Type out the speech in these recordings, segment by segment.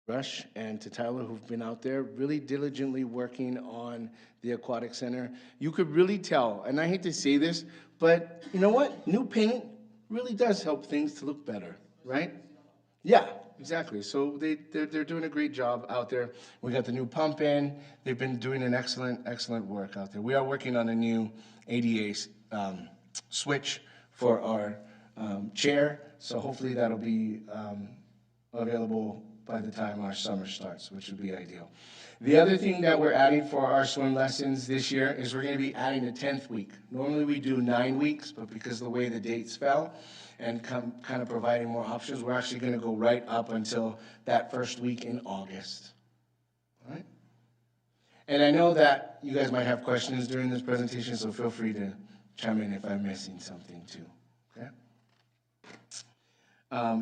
Rush and to Tyler, who've been out there really diligently working on the aquatic center. You could really tell, and I hate to say this, but you know what? New paint really does help things to look better, right? Yeah, exactly. So they're doing a great job out there. We got the new pump in. They've been doing an excellent work out there. We are working on a new ADA switch for our chair, so hopefully that'll be available by the time our summer starts, which would be ideal. The other thing that we're adding for our swim lessons this year is we're going to be adding a 10th week. Normally we do 9 weeks, but because of the way the dates fell and kind of providing more options, we're actually going to go right up until that first week in August. All right? And I know that you guys might have questions during this presentation, so feel free to chime in if I'm missing something too. Okay?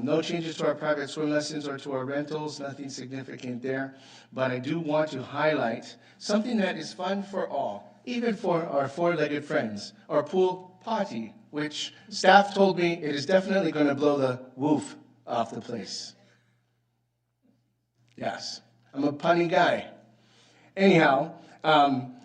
No changes to our private swim lessons or to our rentals, nothing significant there. But I do want to highlight something that is fun for all, even for our four-legged friends, our pool potty, which staff told me it is definitely going to blow the woof off the place. Yes, I'm a punny guy. Anyhow,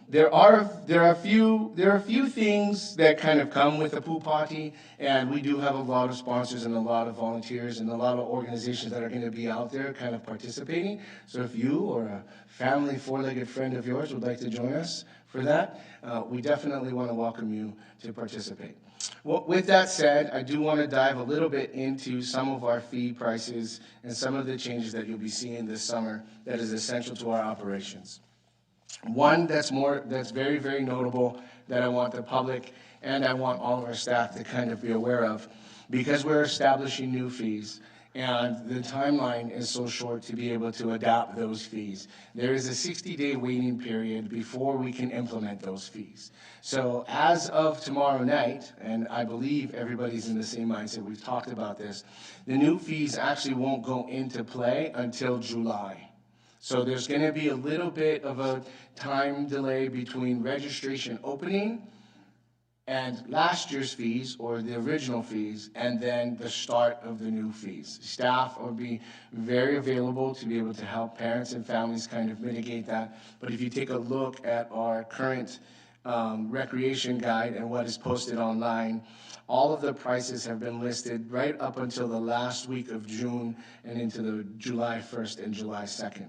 there are a few things that kind of come with a pool party, and we do have a lot of sponsors and a lot of volunteers and a lot of organizations that are going to be out there kind of participating. So if you or a family four-legged friend of yours would like to join us for that, we definitely want to welcome you to participate. Well, with that said, I do want to dive a little bit into some of our fee prices and some of the changes that you'll be seeing this summer that is essential to our operations. One that's very, very notable that I want the public and I want all of our staff to kind of be aware of, because we're establishing new fees and the timeline is so short to be able to adapt those fees. There is a 60-day waiting period before we can implement those fees. So as of tomorrow night, and I believe everybody's in the same mindset, we've talked about this, the new fees actually won't go into play until July. So there's going to be a little bit of a time delay between registration opening and last year's fees, or the original fees, and then the start of the new fees. Staff will be very available to be able to help parents and families kind of mitigate that. But if you take a look at our current recreation guide and what is posted online, all of the prices have been listed right up until the last week of June and into the July 1st and July 2nd.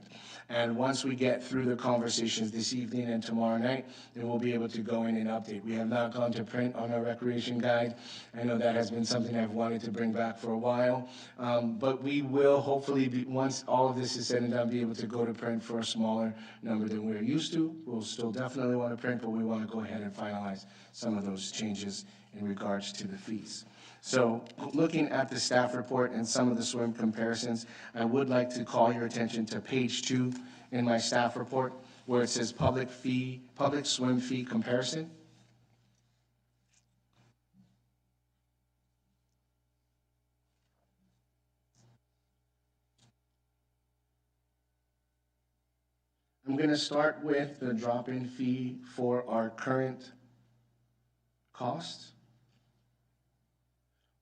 And once we get through the conversations this evening and tomorrow night, then we'll be able to go in and update. We have not gone to print on our recreation guide. I know that has been something I've wanted to bring back for a while, but we will hopefully, once all of this is said and done, be able to go to print for a smaller number than we're used to. We'll still definitely want to print, but we want to go ahead and finalize some of those changes in regards to the fees. So looking at the staff report and some of the swim comparisons, I would like to call your attention to page 2 in my staff report, where it says public swim fee comparison. I'm going to start with the drop-in fee for our current costs,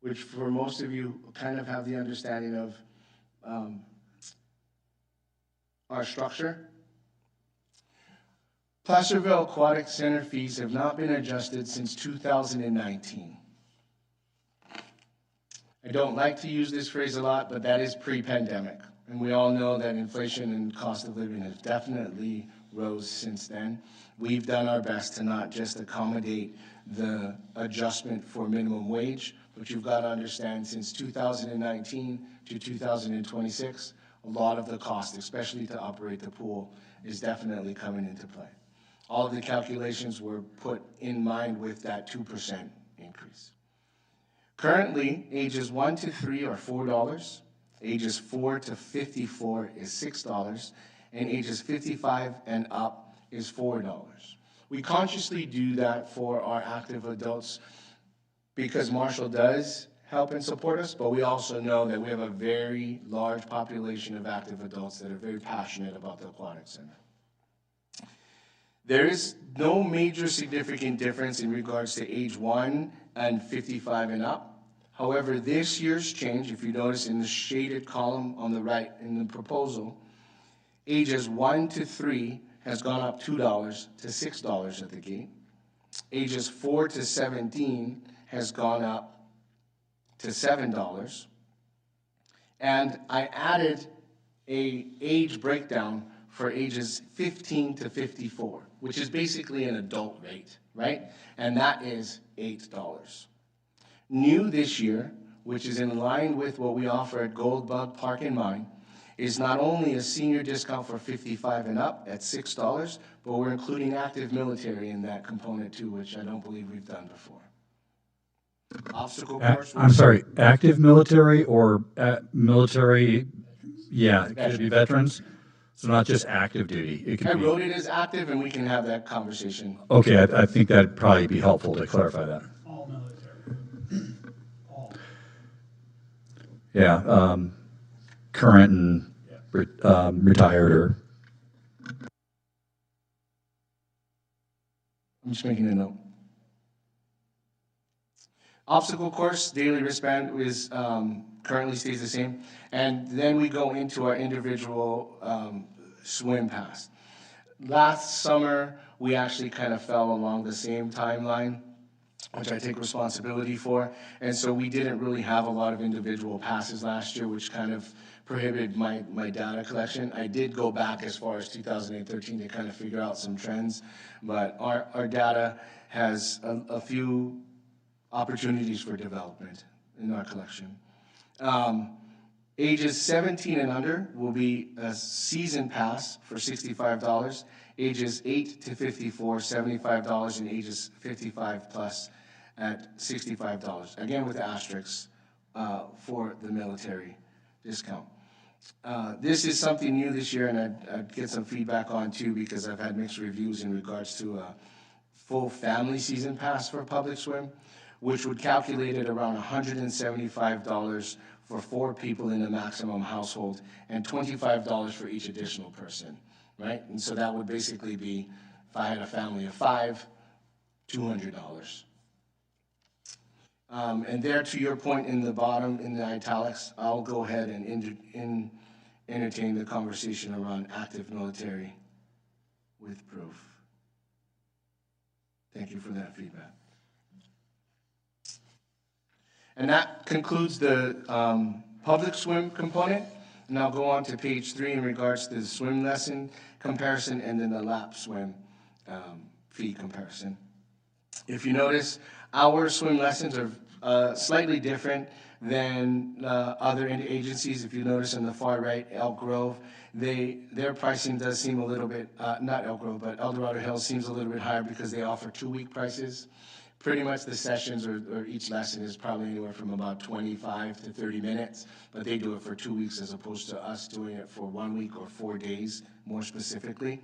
which for most of you kind of have the understanding of our structure. Placerville Aquatic Center fees have not been adjusted since 2019. I don't like to use this phrase a lot, but that is pre-pandemic. And we all know that inflation and cost of living has definitely rose since then. We've done our best to not just accommodate the adjustment for minimum wage, but you've got to understand, since 2019 to 2026, a lot of the cost, especially to operate the pool, is definitely coming into play. All of the calculations were put in mind with that 2% increase. Currently, ages 1 to 3 are $4, ages 4 to 54 is $6, and ages 55 and up is $4. We consciously do that for our active adults because Marshall does help and support us, but we also know that we have a very large population of active adults that are very passionate about the Aquatic Center. There is no major significant difference in regards to age 1 and 55 and up. However, this year's change, if you notice in the shaded column on the right in the proposal, Ages 1 to 3 has gone up $2 to $6 at the gate. Ages 4 to 17 has gone up to $7. And I added a age breakdown for ages 15 to 54, which is basically an adult rate, right? And that is $8. New this year, which is in line with what we offer at Gold Bug Park and Mine, is not only a senior discount for 55 and up at $6, but we're including active military in that component too, which I don't believe we've done before. Obstacle course. I'm sorry, active military or military, yeah, it could be veterans? So not just active duty, it I could be. wrote it as active, and we can have that conversation. Okay, I think that'd probably be helpful to clarify that. All military. All. Yeah, current and retired or, I'm just making a note. Obstacle course, daily wristband is currently stays the same. And then we go into our individual swim pass. Last summer, we actually kind of fell along the same timeline, which I take responsibility for. And so we didn't really have a lot of individual passes last year, which kind of prohibited my data collection. I did go back as far as 2013 to kind of figure out some trends, but our data has a few opportunities for development in our collection. Ages 17 and under will be a season pass for $65. Ages 8 to 54, $75, and ages 55 plus at $65. Again, with asterisks for the military discount. This is something new this year, and I'd get some feedback on too, because I've had mixed reviews in regards to a full family season pass for Public Swim, which would calculate at around $175 for 4 people in the maximum household and $25 for each additional person, right? And so that would basically be, if I had a family of 5, $200. And there, to your point in the bottom, in the italics, I'll go ahead and entertain the conversation around active military with proof. Thank you for that feedback. And that concludes the public swim component. And I'll go on to page 3 in regards to the swim lesson comparison and then the lap swim fee comparison. If you notice, our swim lessons are slightly different than other agencies. If you notice on the far right, Elk Grove, their pricing does seem a little bit, not Elk Grove, but El Dorado Hills seems a little bit higher because they offer 2-week prices. Pretty much the sessions or each lesson is probably anywhere from about 25 to 30 minutes, but they do it for 2 weeks as opposed to us doing it for 1 week or 4 days, more specifically.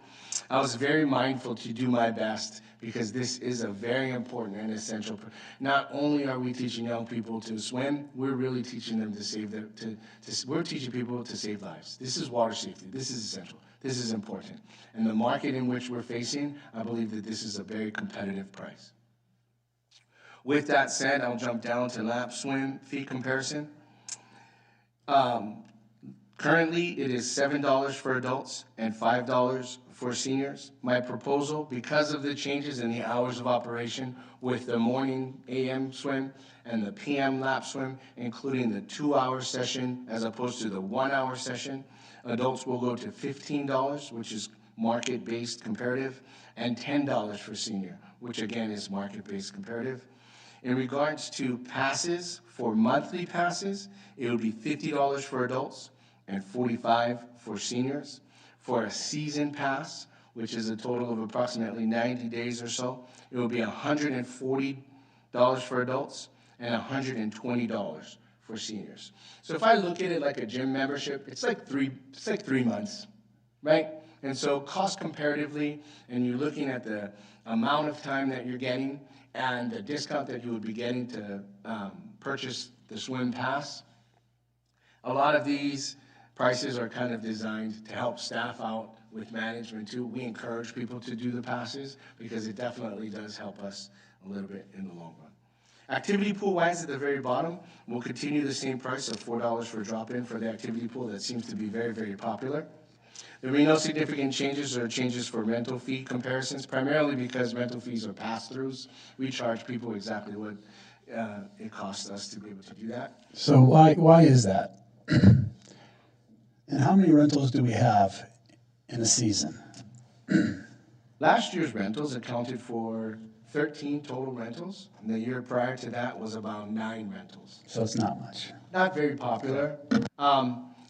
I was very mindful to do my best because this is a very important and essential. Not only are we teaching young people to swim, we're really teaching them to save we're teaching people to save lives. This is water safety. This is essential. This is important. And the market in which we're facing, I believe that this is a very competitive price. With that said, I'll jump down to lap swim fee comparison. Currently, it is $7 for adults and $5 for seniors. My proposal, because of the changes in the hours of operation with the morning AM swim and the PM lap swim, including the 2-hour session as opposed to the 1-hour session, adults will go to $15, which is market-based comparative, and $10 for senior, which again is market-based comparative. In regards to passes, for monthly passes, it would be $50 for adults and $45 for seniors. For a season pass, which is a total of approximately 90 days or so, it would be $140 for adults and $120 for seniors. So if I look at it like a gym membership, it's like 3 months, right? And so cost comparatively, and you're looking at the amount of time that you're getting and the discount that you would be getting to purchase the swim pass, a lot of these prices are kind of designed to help staff out with management too. We encourage people to do the passes because it definitely does help us a little bit in the long run. Activity pool wise at the very bottom, we'll continue the same price of $4 for drop-in for the activity pool that seems to be very, very popular. There will be no significant changes or changes for rental fee comparisons, primarily because rental fees are pass-throughs. We charge people exactly what it costs us to be able to do that. So why is that? And how many rentals do we have in a season? Last year's rentals accounted for 13 total rentals, and the year prior to that was about 9 rentals. So it's not much. Not very popular.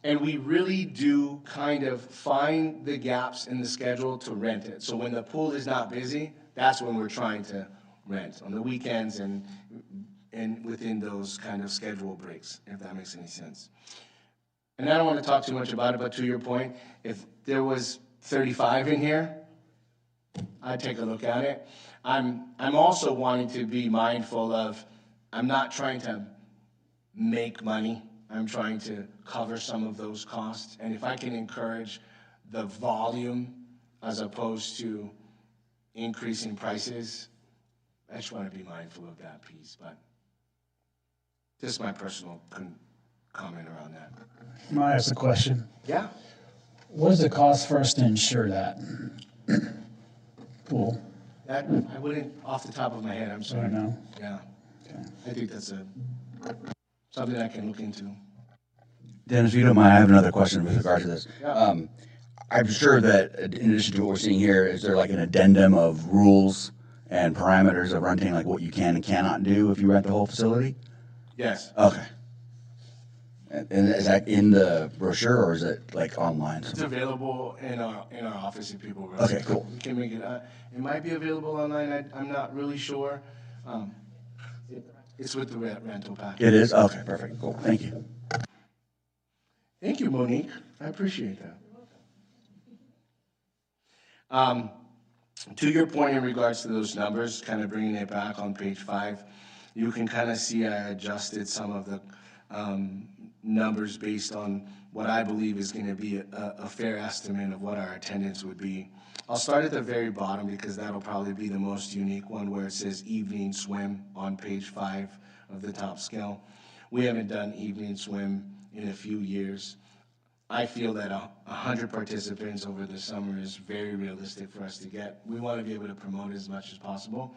And we really do kind of find the gaps in the schedule to rent it. So when the pool is not busy, that's when we're trying to rent, on the weekends and within those kind of schedule breaks, if that makes any sense. And I don't want to talk too much about it, but to your point, if there was 35 in here, I'd take a look at it. I'm also wanting to be mindful of, I'm not trying to make money. I'm trying to cover some of those costs. And if I can encourage the volume as opposed to increasing prices, I just want to be mindful of that piece. But just my personal comment around that. May I ask a question? Yeah. What does it cost for us to insure that pool? That, I wouldn't, off the top of my head, I'm I sorry. don't know. Yeah. Okay. I think that's something I can look into. Dennis, if you don't mind, I have another question with regard to this. Yeah. I'm sure that in addition to what we're seeing here, is there like an addendum of rules and parameters of renting, like what you can and cannot do if you rent the whole facility? Yes. Okay. And is that in the brochure or is it like online? It's available in our office if people really. Okay, cool. We can make it, it might be available online, I'm not really sure. It's with the rental package. It is? Okay, perfect, cool, thank you. Thank you, Monique, I appreciate that. To your point in regards to those numbers, kind of bringing it back on page 5, you can kind of see I adjusted some of the numbers based on what I believe is going to be a fair estimate of what our attendance would be. I'll start at the very bottom because that'll probably be the most unique one, where it says evening swim on page 5 of the top scale. We haven't done evening swim in a few years. I feel that 100 participants over the summer is very realistic for us to get. We want to be able to promote as much as possible.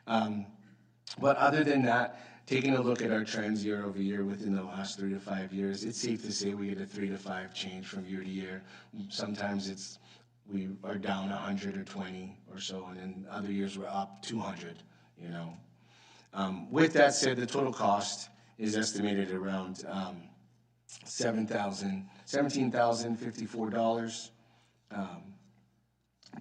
But other than that, taking a look at our trends year over year within the last 3 to 5 years, it's safe to say we get a 3 to 5 change from year to year. Sometimes we are down 100 or 20 or so, and then other years we're up 200, you know. With that said, the total cost is estimated around $17,054.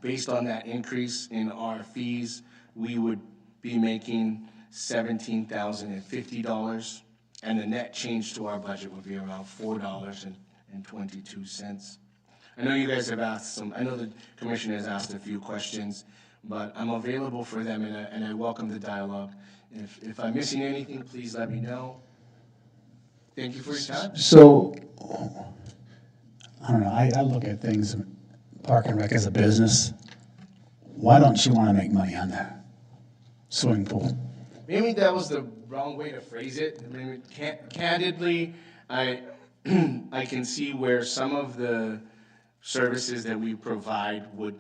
Based on that increase in our fees, we would be making $17,050, and the net change to our budget would be around $4.22. I know you guys have asked I know the commission has asked a few questions, but I'm available for them, and I welcome the dialogue. If I'm missing anything, please let me know. Thank you for your time. So, I don't know, I look at things, Park and Rec as a business. Why don't you want to make money on that swimming pool? Maybe that was the wrong way to phrase it. I mean, candidly, I can see where some of the services that we provide would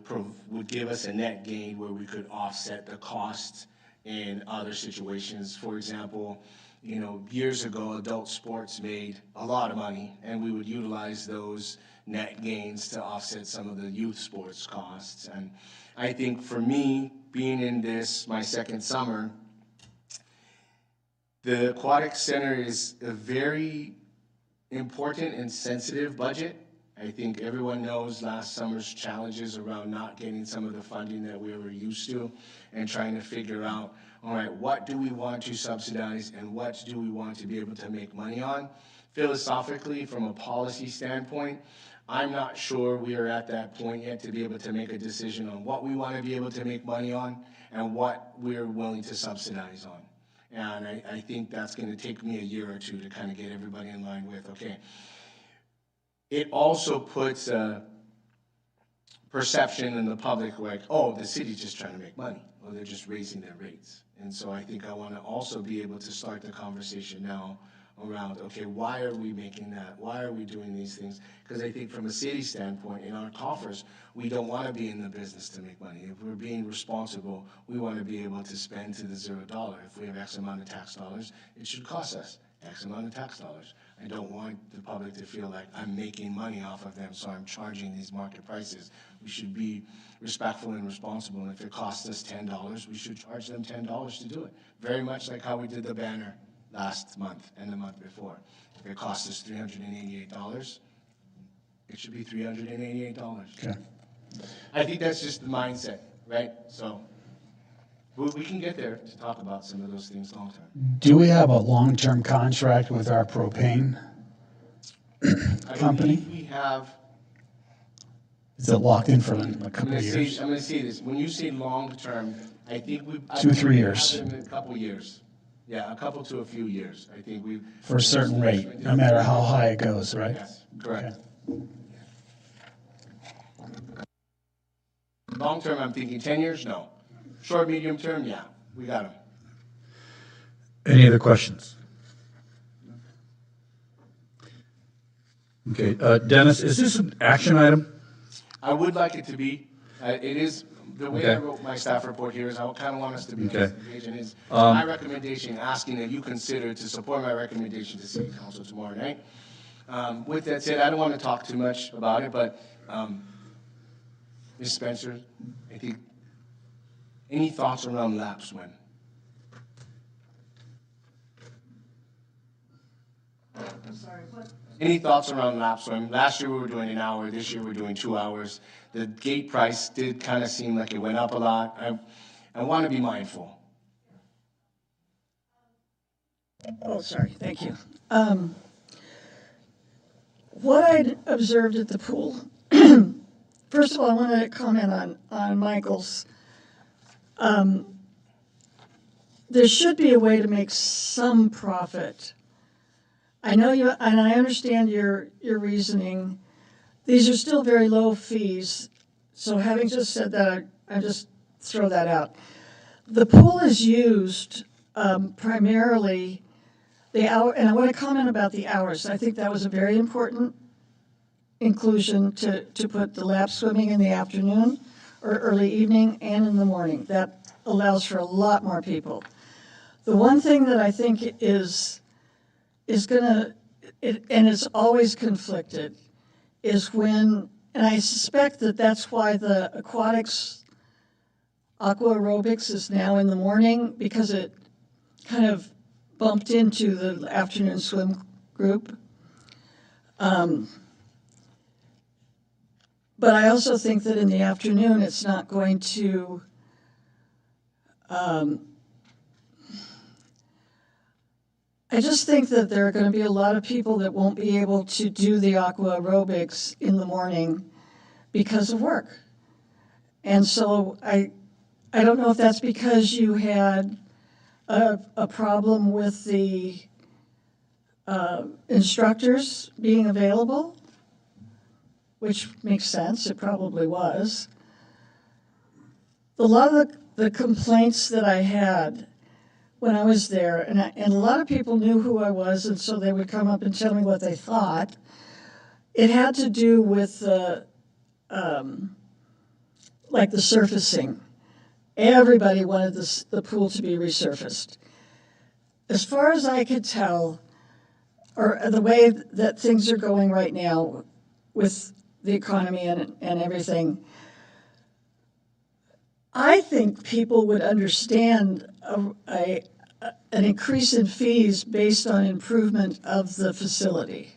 give us a net gain where we could offset the costs in other situations. For example, you know, years ago, adult sports made a lot of money, and we would utilize those net gains to offset some of the youth sports costs. And I think for me, being in this, my second summer, the aquatic center is a very important and sensitive budget. I think everyone knows last summer's challenges around not getting some of the funding that we were used to, and trying to figure out, all right, what do we want to subsidize and what do we want to be able to make money on? Philosophically, from a policy standpoint, I'm not sure we are at that point yet to be able to make a decision on what we want to be able to make money on and what we're willing to subsidize on. And I think that's going to take me a year or two to kind of get everybody in line with, okay. It also puts a perception in the public like, oh, the city's just trying to make money, or they're just raising their rates. And so I think I want to also be able to start the conversation now around, okay, why are we making that? Why are we doing these things? Because I think from a city standpoint, in our coffers, we don't want to be in the business to make money. If we're being responsible, we want to be able to spend to the $0. If we have X amount of tax dollars, it should cost us X amount of tax dollars. I don't want the public to feel like I'm making money off of them, so I'm charging these market prices. We should be respectful and responsible, and if it costs us $10, we should charge them $10 to do it. Very much like how we did the banner last month and the month before. If it costs us $388, it should be $388. Okay. I think that's just the mindset, right? So we can get there to talk about some of those things long term. Do we have a long-term contract with our propane company? I believe we have. Is it locked in for a I'm couple going of years? to say this. When you say long term, I think we 2-3 years. In a couple years. Yeah, a couple to a few years. I think we For a certain rate, no matter how high it goes, right? Yes, correct. Long term, I'm thinking 10 years. No. Short, medium term, yeah, we got them. Any other questions? Okay, Dennis, is this an action item? I would like it to be. It is, the way I Okay. wrote my staff report here is I kind of want us to be on the Okay. same page, and is my recommendation, asking that you consider to support my recommendation to City Council tomorrow night. With that said, I don't want to talk too much about it, but Ms. Spencer, I think, any thoughts around lap swim? I'm sorry, what? Any thoughts around lap swim? Last year we were doing an hour, this year we're doing 2 hours. The gate price did kind of seem like it went up a lot. I want to be mindful. Oh, sorry, thank you. What I observed at the pool, first of all, I want to comment on Michael's. There should be a way to make some profit. I know you, and I understand your reasoning. These are still very low fees, so having just said that, I just throw that out. The pool is used primarily the hour, and I want to comment about the hours. I think that was a very important inclusion to put the lap swimming in the afternoon or early evening and in the morning. That allows for a lot more people. The one thing that I think is gonna, and it's always conflicted, is when, and I suspect that that's why the aquatics, aqua aerobics is now in the morning, because it kind of bumped into the afternoon swim group. But I also think that in the afternoon, it's not going to, I just think that there are going to be a lot of people that won't be able to do the aqua aerobics in the morning because of work. And so I don't know if that's because you had a problem with the instructors being available, which makes sense, it probably was. A lot of the complaints that I had when I was there, and a lot of people knew who I was, and so they would come up and tell me what they thought. It had to do with like the surfacing. Everybody wanted the pool to be resurfaced. As far as I could tell, or the way that things are going right now with the economy and everything, I think people would understand an increase in fees based on improvement of the facility.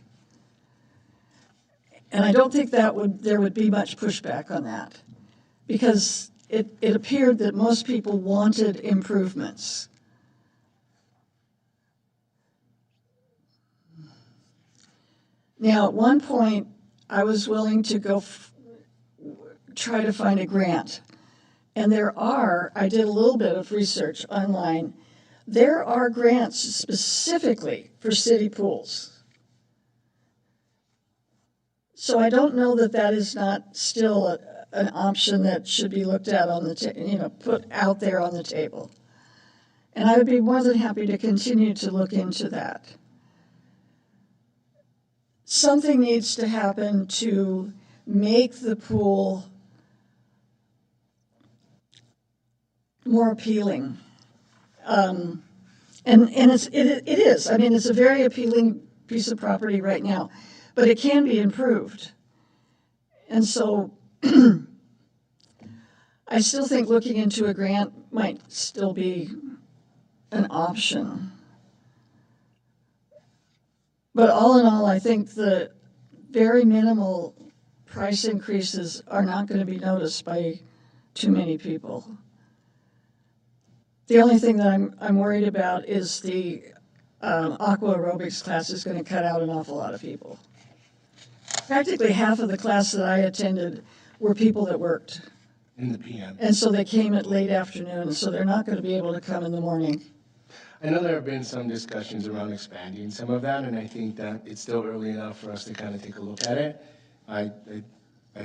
And I don't think there would be much pushback on that, because it appeared that most people wanted improvements. Now, at one point, I was willing to go try to find a grant. And I did a little bit of research online. There are grants specifically for city pools. So I don't know that is not still an option that should be looked at on the, put out there on the table. And I would be more than happy to continue to look into that. something needs to happen to make the pool more appealing. And it is. I mean, it's a very appealing piece of property right now, but it can be improved. And so I still think looking into a grant might still be an option. But all in all, I think the very minimal price increases are not going to be noticed by too many people. The only thing that I'm worried about is the aqua aerobics class is going to cut out an awful lot of people. Practically half of the class that I attended were people that worked. In the PM. And so they came at late afternoon, so they're not going to be able to come in the morning. I know there have been some discussions around expanding some of that, and I think that it's still early enough for us to kind of take a look at it. I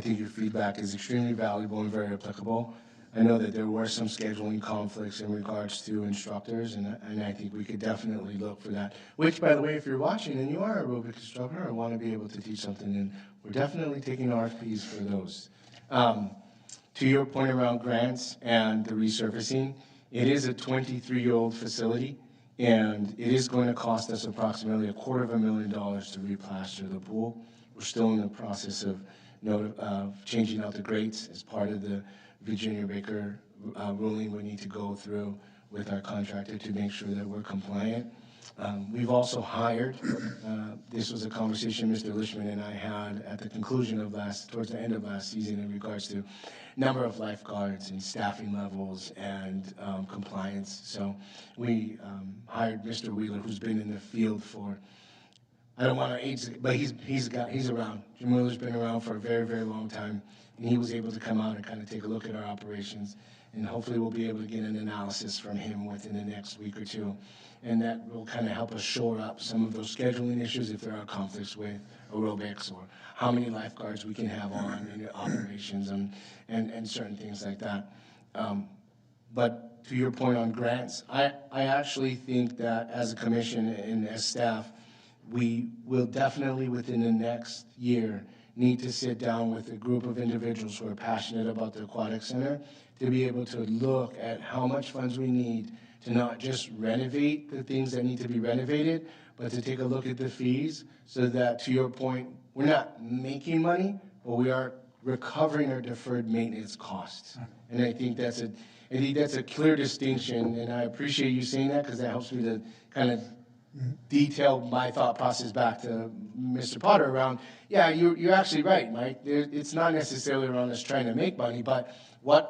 think your feedback is extremely valuable and very applicable. I know that there were some scheduling conflicts in regards to instructors, and I think we could definitely look for that. Which, by the way, if you're watching and you are an aerobic instructor or want to be able to teach something, then we're definitely taking RFPs for those. To your point around grants and the resurfacing, it is a 23-year-old facility, and it is going to cost us approximately $250,000 to replaster the pool. We're still in the process of changing out the grates as part of the Virginia Baker ruling we need to go through with our contractor to make sure that we're compliant. We've also hired, this was a conversation Mr. Lishman and I had at the conclusion of towards the end of last season in regards to number of lifeguards and staffing levels and compliance. So we hired Mr. Wheeler, who's been in the field for, I don't want to age, but he's around. Jim Wheeler's been around for a very, very long time, and he was able to come out and kind of take a look at our operations, and hopefully we'll be able to get an analysis from him within the next week or two, and that will kind of help us shore up some of those scheduling issues if there are conflicts with aerobics or how many lifeguards we can have on in operations and certain things like that. But to your point on grants, I actually think that as a commission and as staff, we will definitely within the next year need to sit down with a group of individuals who are passionate about the aquatic center to be able to look at how much funds we need to not just renovate the things that need to be renovated, but to take a look at the fees so that, to your point, we're not making money, but we are recovering our deferred maintenance costs. And I think that's a clear distinction, and I appreciate you saying that because that helps me to kind of detail my thought process back to Mr. Potter around, yeah, you're actually right, Mike. It's not necessarily around us trying to make money, but what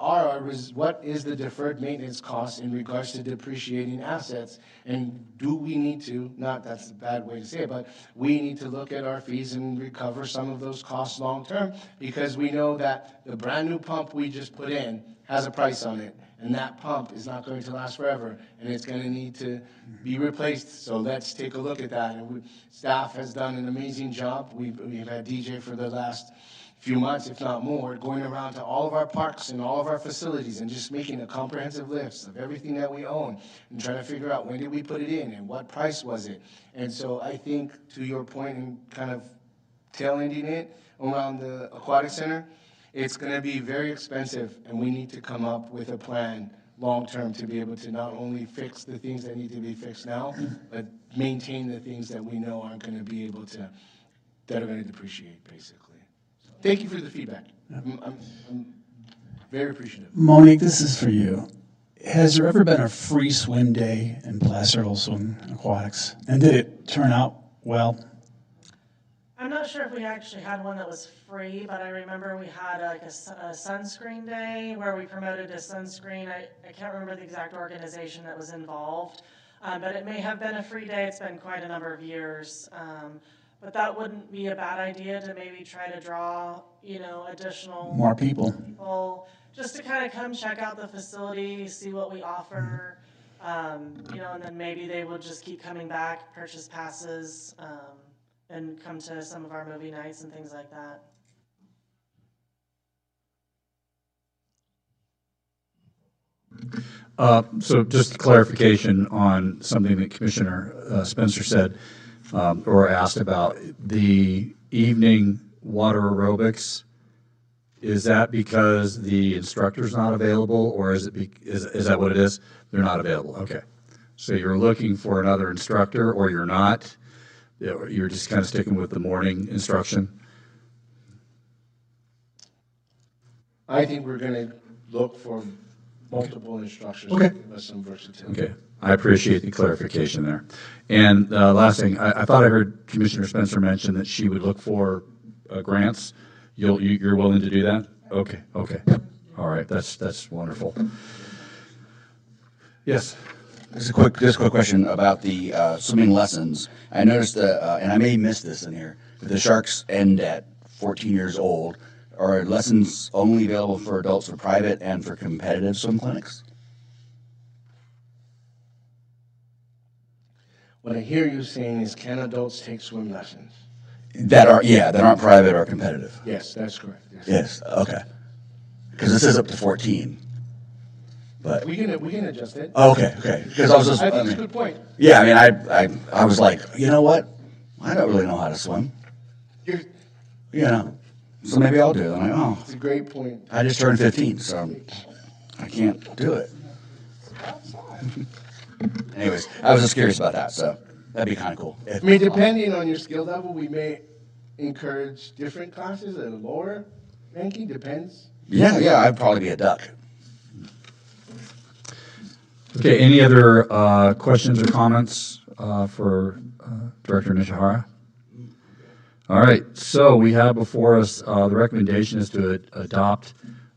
is the deferred maintenance cost in regards to depreciating assets? And do we need to, not that's a bad way to say it, but we need to look at our fees and recover some of those costs long term because we know that the brand new pump we just put in has a price on it. And that pump is not going to last forever, and it's going to need to be replaced. So let's take a look at that. And staff has done an amazing job. We've had DJ for the last few months, if not more, going around to all of our parks and all of our facilities and just making a comprehensive list of everything that we own and trying to figure out when did we put it in and what price was it. And so I think, to your point and kind of tail-ending it around the aquatic center, it's going to be very expensive, and we need to come up with a plan long-term to be able to not only fix the things that need to be fixed now, but maintain the things that we know aren't going to be able to, that are going to depreciate, basically. So, thank you for the feedback. I'm very appreciative. Monique, this is for you. Has there ever been a free swim day in Placerville Swim Aquatics? And did it turn out well? I'm not sure if we actually had one that was free, but I remember we had like a sunscreen day where we promoted a sunscreen. I can't remember the exact organization that was involved, but it may have been a free day. It's been quite a number of years. But that wouldn't be a bad idea to maybe try to draw, additional More people. Just to kind of come check out the facility, see what we offer, and then maybe they would just keep coming back, purchase passes, and come to some of our movie nights and things like that. So just clarification on something that Commissioner Spencer said. or asked about the evening water aerobics. Is that because the instructor's not available, or is is that what it is? They're not available. Okay. So you're looking for another instructor, or you're not? You're just kind of sticking with the morning instruction? I think we're going to look for multiple instructors Okay. to give us some versatility. Okay, I appreciate the clarification there. And last thing, I thought I heard Commissioner Spencer mention that she would look for grants. You're willing to do that? Okay, okay. All right, that's wonderful. Yes, Just a quick question about the swimming lessons. I noticed, and I may miss this in here, that the sharks end at 14 years old. Are lessons only available for adults for private and for competitive swim clinics? What I hear you saying is, can adults take swim lessons? That aren't private or competitive. Yes, that's correct. Yes, okay. Because this is up to 14. But We can adjust it. oh, okay. Because I was just, I think it's a good point. yeah, I mean, I was like, you know what? I don't really know how to swim. You're, You know, so maybe I'll do it. I'm like, oh, it's a great point. I just turned 15, so I can't do it. Anyways, I was just curious about that, so that'd be kind of cool. I mean, depending on your skill level, we may encourage different classes at a lower ranking, depends. Yeah, I'd probably be a duck. okay, any other questions or comments for Director Nishihara? All right, so we have before us, the recommendation is to adopt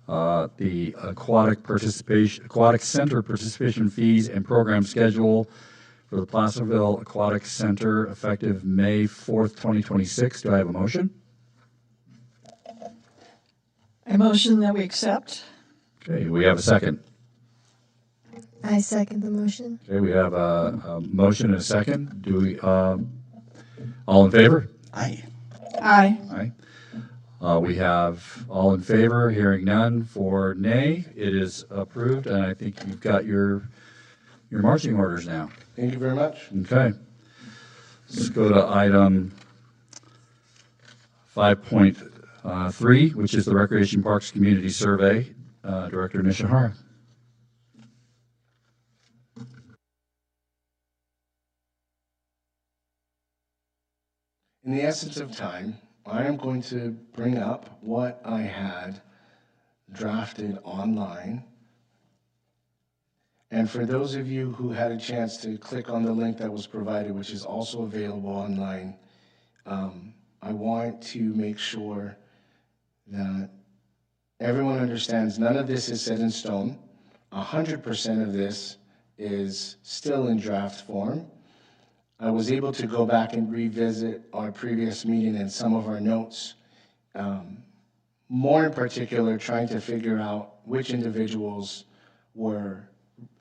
the aquatic center participation fees and program schedule for the Placerville Aquatic Center effective May 4th, 2026. Do I have a motion? I motion that we accept. Okay, we have a second. I second the motion. Okay, we have a motion and a second. Do we, all in favor? Aye. Aye. Aye. We have all in favor, hearing none. For nay, it is approved, and I think you've got your marching orders now. Thank you very much. Okay. Let's go to item 5.3, which is the Recreation Parks Community Survey. Director Nishihara. In the essence of time, I am going to bring up what I had drafted online. And for those of you who had a chance to click on the link that was provided, which is also available online, I want to make sure that everyone understands none of this is set in stone. 100% of this is still in draft form. I was able to go back and revisit our previous meeting and some of our notes, more in particular trying to figure out which individuals were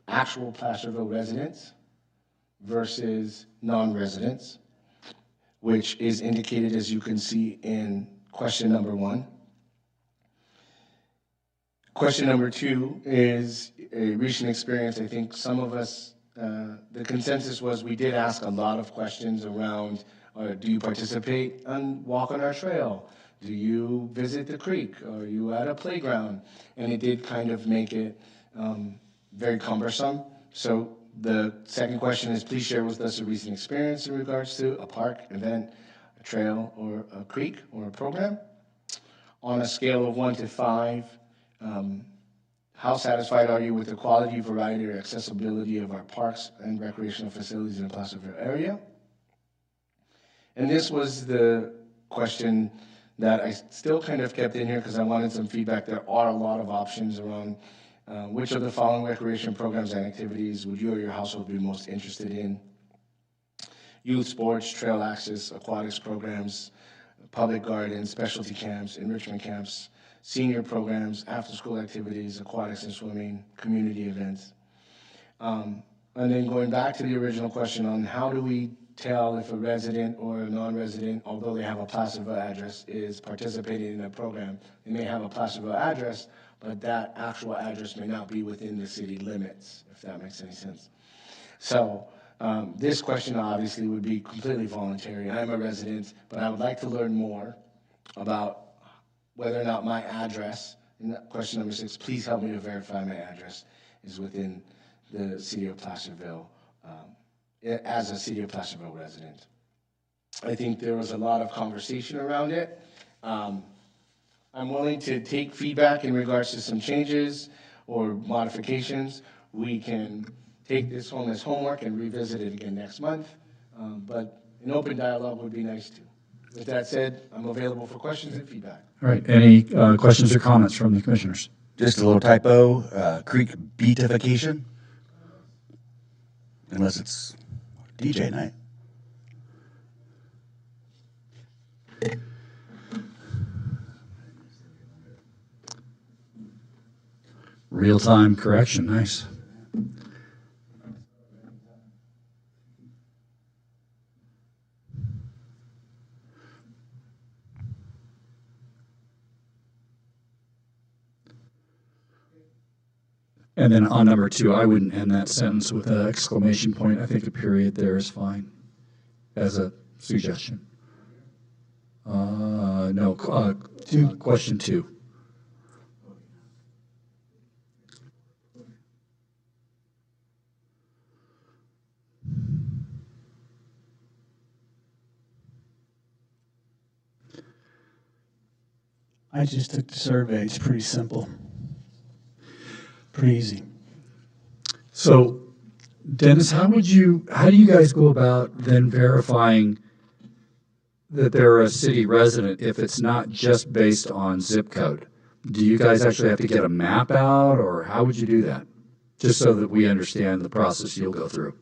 actual Placerville residents versus non-residents, which is indicated, as you can see, in question number 1. Question number 2 is a recent experience. I think some of us, the consensus was we did ask a lot of questions around, do you participate and walk on our trail? Do you visit the creek? Are you at a playground? And it did kind of make it very cumbersome. So the second question is, please share with us a recent experience in regards to a park, event, a trail, or a creek, or a program. On a scale of 1 to 5, how satisfied are you with the quality, variety, or accessibility of our parks and recreational facilities in the Placerville area? And this was the question that I still kind of kept in here because I wanted some feedback. There are a lot of options around which of the following recreation programs and activities would you or your household be most interested in? Youth sports, trail access, aquatics programs, public gardens, specialty camps, enrichment camps, senior programs, after-school activities, aquatics and swimming, community events. And then going back to the original question on how do we tell if a resident or a non-resident, although they have a Placerville address, is participating in a program. They may have a Placerville address, but that actual address may not be within the city limits, if that makes any sense. So This question obviously would be completely voluntary. I'm a resident, but I would like to learn more about whether or not my address, and question number 6, please help me to verify my address, is within the city of Placerville, as a city of Placerville resident. I think there was a lot of conversation around it. I'm willing to take feedback in regards to some changes or modifications. We can take this home as homework and revisit it again next month, but an open dialogue would be nice too. With that said, I'm available for questions and feedback. All right, any questions or comments from the commissioners? Just a little typo, creek beatification, unless it's DJ night. Real-time correction, nice. And then on number 2, I wouldn't end that sentence with an exclamation point. I think a period there is fine as a suggestion. No, question 2. I just took the survey. It's pretty simple. Pretty easy. So, Dennis, how do you guys go about then verifying that they're a city resident if it's not just based on zip code? Do you guys actually have to get a map out, or how would you do that? Just so that we understand the process you'll go through.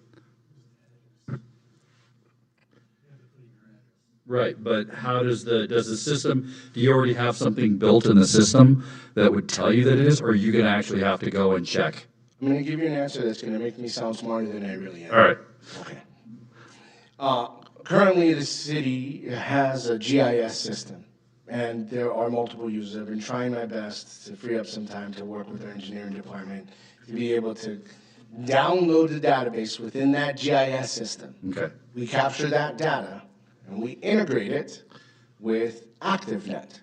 Right, but how does the system, do you already have something built in the system that would tell you that it is, or are you going to actually have to go and check? I'm going to give you an answer that's going to make me sound smarter than I really am. All right. Okay. Currently, the city has a GIS system, and there are multiple users. I've been trying my best to free up some time to work with our engineering department to be able to download the database within that GIS system. Okay. We capture that data, and we integrate it with ActiveNet.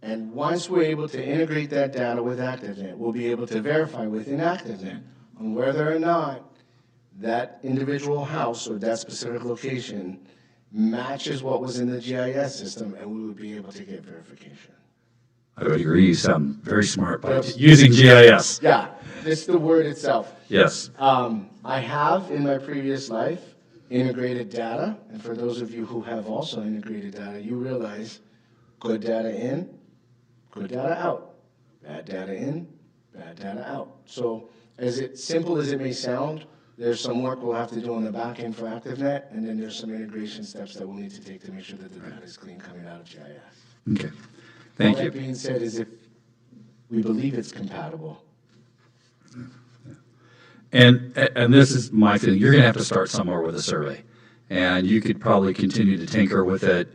And once we're able to integrate that data with ActiveNet, we'll be able to verify within ActiveNet on whether or not that individual house or that specific location matches what was in the GIS system, and we would be able to get verification. I would agree. You sound very smart by using GIS. Yeah, it's the word itself. Yes. I have in my previous life integrated data, and for those of you who have also integrated data, you realize good data in, good data out, bad data in, bad data out. So as simple as it may sound, there's some work we'll have to do on the back end for ActiveNet, and then there's some integration steps that we'll need to take to make sure that the data is clean coming out of GIS. Okay. Thank you. All that being said is if we believe it's compatible. And this is my feeling. You're going to have to start somewhere with a survey, and you could probably continue to tinker with it.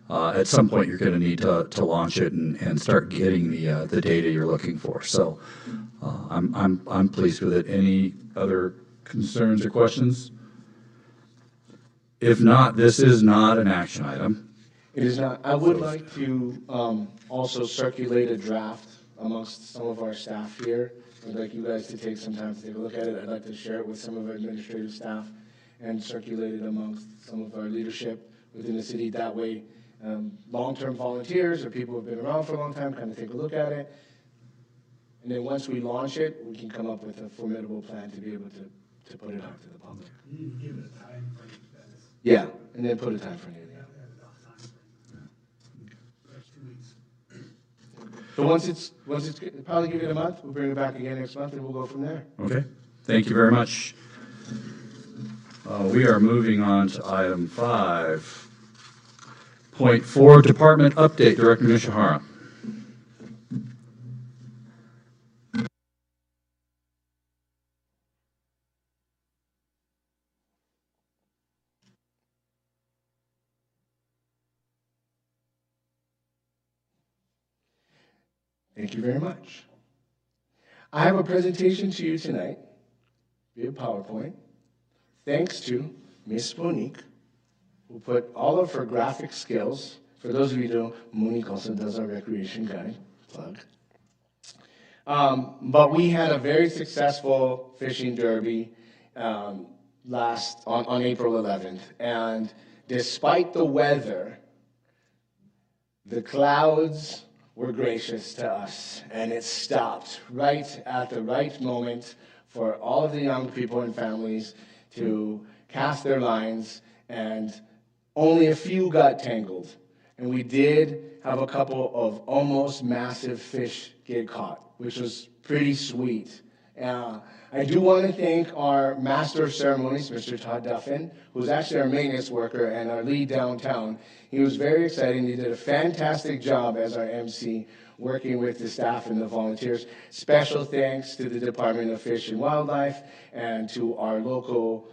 At some point, you're going to need to launch it and start getting the data you're looking for. So, I'm pleased with it. Any other concerns or questions? If not, this is not an action item. It is not. I would like to also circulate a draft amongst some of our staff here. I'd like you guys to take some time to take a look at it. I'd like to share it with some of our administrative staff and circulate it amongst some of our leadership within the city. That way, long-term volunteers or people who have been around for a long time kind of take a look at it. And then once we launch it, we can come up with a formidable plan to be able to put it out to the public. You need to give it a time frame, Dennis. Yeah, and then put a time frame in there. That's 2 weeks. So once it's probably give it a month, we'll bring it back again next month and we'll go from there. Okay. Thank you very much. We are moving on to item 5.4, Department Update, Director Nishihara. Thank you very much. I have a presentation to you tonight via PowerPoint thanks to Miss Monique, who put all of her graphic skills. For those of you who don't, Monique also does our recreation guide, plug. But we had a very successful fishing derby on April 11th, and despite the weather, the clouds were gracious to us, and it stopped right at the right moment for all of the young people and families to cast their lines, and only a few got tangled. And we did have a couple of almost massive fish get caught, which was pretty sweet. I do want to thank our Master of Ceremonies, Mr. Todd Duffin, who's actually our maintenance worker and our lead downtown. He was very exciting. He did a fantastic job as our MC, working with the staff and the volunteers. Special thanks to the Department of Fish and Wildlife and to our local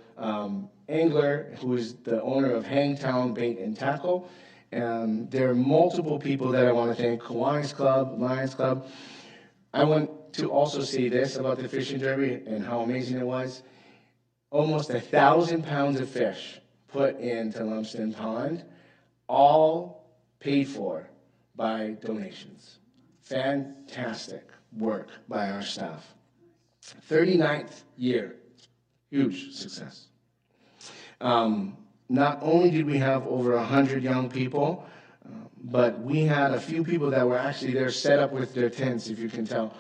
angler, who is the owner of Hangtown Bait and Tackle. And there are multiple people that I want to thank: Kiwanis Club, Lions Club. I want to also say this about the fishing derby and how amazing it was. Almost 1,000 pounds of fish put into Lumsden Pond, all paid for by donations. Fantastic work by our staff. 39th year, huge success. Not only did we have over 100 young people, but we had a few people that were actually there set up with their tents, if you can tell,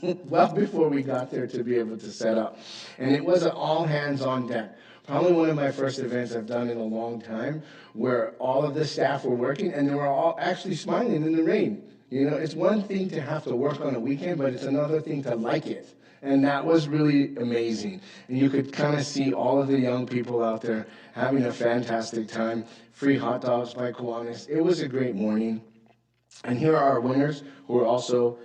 well before we got there to be able to set up. And it was an all hands on deck. Probably one of my first events I've done in a long time, where all of the staff were working and they were all actually smiling in the rain. You know, it's one thing to have to work on a weekend, but it's another thing to like it. And that was really amazing. And you could kind of see all of the young people out there having a fantastic time. Free hot dogs by Kiwanis. It was a great morning. And here are our winners, who were also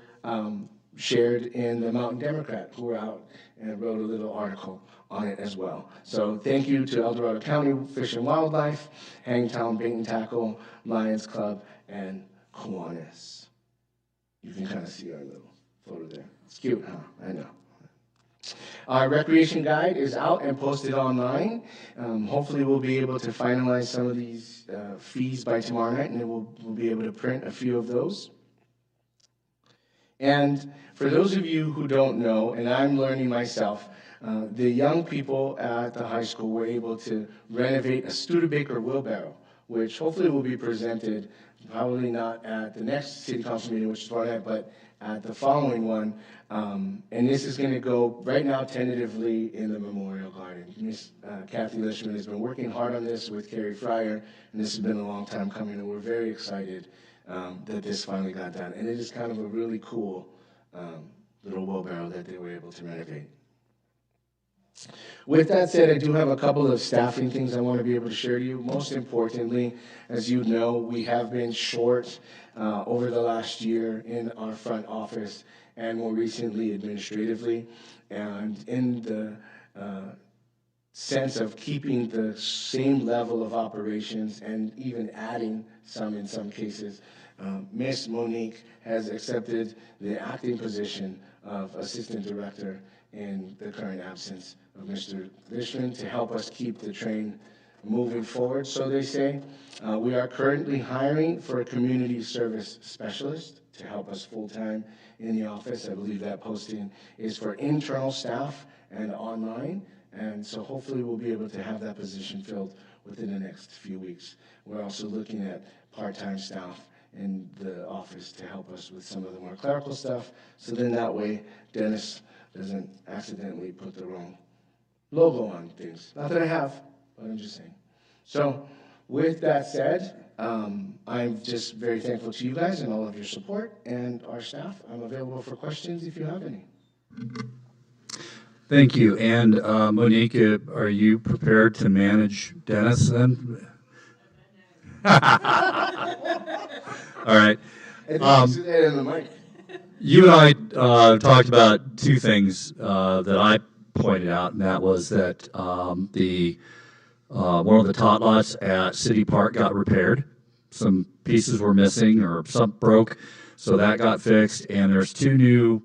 shared in the Mountain Democrat, who were out and wrote a little article on it as well. So thank you to El Dorado County Fish and Wildlife, Hangtown Bait and Tackle, Lions Club, and Kiwanis. You can kind of see our little photo there. It's cute, huh? I know. Our recreation guide is out and posted online. Hopefully we'll be able to finalize some of these fees by tomorrow night, and then we'll be able to print a few of those. And for those of you who don't know, and I'm learning myself, the young people at the high school were able to renovate a Studebaker wheelbarrow, which hopefully will be presented, probably not at the next city council meeting, which is tomorrow night, but at the following one. And this is going to go right now tentatively in the Memorial Garden. Miss Kathy Lishman has been working hard on this with Carrie Fryer, and this has been a long time coming, and we're very excited that this finally got done. And it is kind of a really cool little wheelbarrow that they were able to renovate. With that said, I do have a couple of staffing things I want to be able to share to you. Most importantly, as you know, we have been short over the last year in our front office and more recently administratively. And in the sense of keeping the same level of operations and even adding some in some cases, Miss Monique has accepted the acting position of Assistant Director in the current absence of Mr. Lishman to help us keep the train moving forward, so they say. We are currently hiring for a community service specialist to help us full-time in the office. I believe that posting is for internal staff and online, and so hopefully we'll be able to have that position filled within the next few weeks. We're also looking at part-time staff in the office to help us with some of the more clerical stuff, so then that way Dennis doesn't accidentally put the wrong logo on things. Not that I have, but I'm just saying. So with that said, I'm just very thankful to you guys and all of your support and our staff. I'm available for questions if you have any. Thank you. And Monique, are you prepared to manage Dennis then? All right. In the mic. You and I talked about two things that I pointed out, and that was that the one of the tot lots at City Park got repaired. Some pieces were missing or some broke, so that got fixed. And there's two new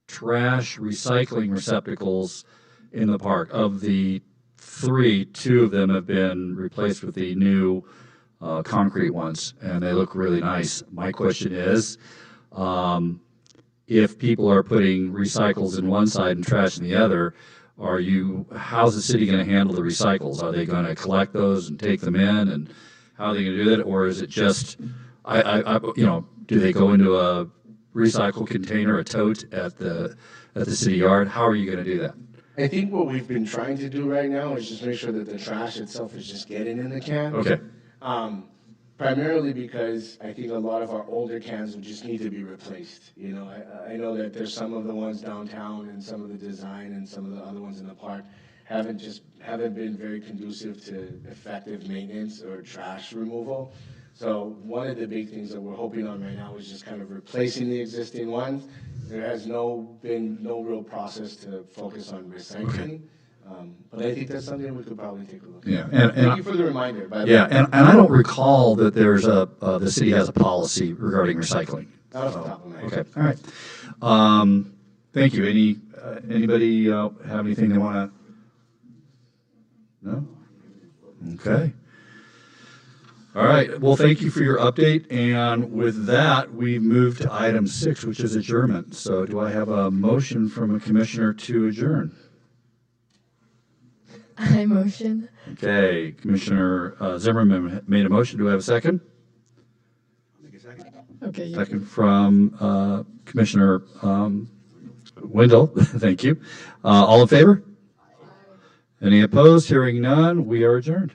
trash recycling receptacles in the park. Of the two of them have been replaced with the new concrete ones, and they look really nice. My question is, if people are putting recycles in one side and trash in the other, how's the city going to handle the recycles? Are they going to collect those and take them in, and how are they going to do that? Or is it just, do they go into a recycle container, a tote at the city yard? How are you going to do that? I think what we've been trying to do right now is just make sure that the trash itself is just getting in the can. Okay. Primarily because I think a lot of our older cans will just need to be replaced. You know, I know that there's some of the ones downtown and some of the design and some of the other ones in the park haven't been very conducive to effective maintenance or trash removal. So one of the big things that we're hoping on right now is just kind of replacing the existing ones. There has been no real process to focus on recycling. But I think that's something we could probably take a look at. Yeah, and Thank you for the reminder, by the way. Yeah, and I don't recall that the city has a policy regarding recycling. Not off the top of my head. Okay, all right. Thank you. Anybody have anything they want to? No? Okay. All right. Well, thank you for your update. And with that, we move to item 6, which is adjournment. So do I have a motion from a commissioner to adjourn? I motion. Okay, Commissioner Zimmerman made a motion. Do I have a second? Okay, Second from Commissioner Wendell. Thank you. All in favor? Any opposed? Hearing none, we are adjourned.